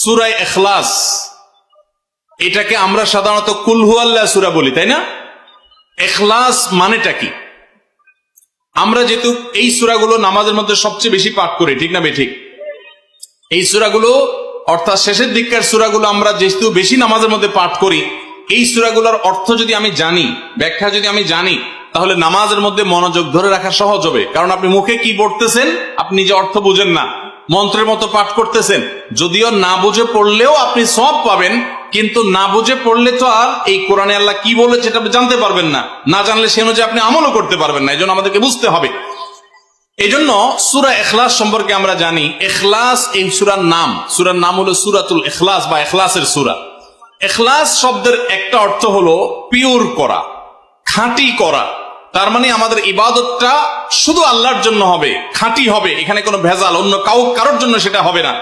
সূরা ইখলাস, এটাকে আমরা সাধারণত কুল হুয়াল্লাহ সূরা বলি, তাই না? ইখলাস মানেটা কি? আমরা যেহেতু এই সূরাগুলো নামাজের মধ্যে সবচেয়ে বেশি পাঠ করি, ঠিক না বেঠিক? এই সূরাগুলো অর্থাৎ শেষের দিককার সূরাগুলো আমরা যেহেতু বেশি নামাজের মধ্যে পাঠ করি, এই সূরাগুলোর অর্থ যদি আমি জানি, ব্যাখ্যা যদি আমি জানি, তাহলে নামাজের মধ্যে মনোযোগ ধরে রাখা সহজ হবে। কারণ আপনি মুখে কি পড়তেছেন আপনি যে অর্থ বুঝেন না, মন্ত্রের মতো পাঠ করতেছেন, যদিও না বুঝে পড়লেও আপনি সওয়াব পাবেন, কিন্তু না বুঝে পড়লে তো আর এই কোরআনে আল্লাহ কি বলেছে এটা জানতে পারবেন না, না জানলে সে অনুযায়ী আপনি আমলও করতে পারবেন না। এই জন্য আমাদেরকে বুঝতে হবে। এই জন্য সূরা ইখলাস সম্পর্কে আমরা জানি, ইখলাস এই সূরার নাম হলো সূরাতুল ইখলাস বা ইখলাসের সূরা। ইখলাস শব্দের একটা অর্থ হলো পিওর করা, খাঁটি করা। তার মানে আমাদের ইবাদতটা শুধু আল্লাহর জন্য হবে, খাঁটি হবে, এখানে কোনো ভেজাল অন্য কারোর জন্য সেটা হবে না।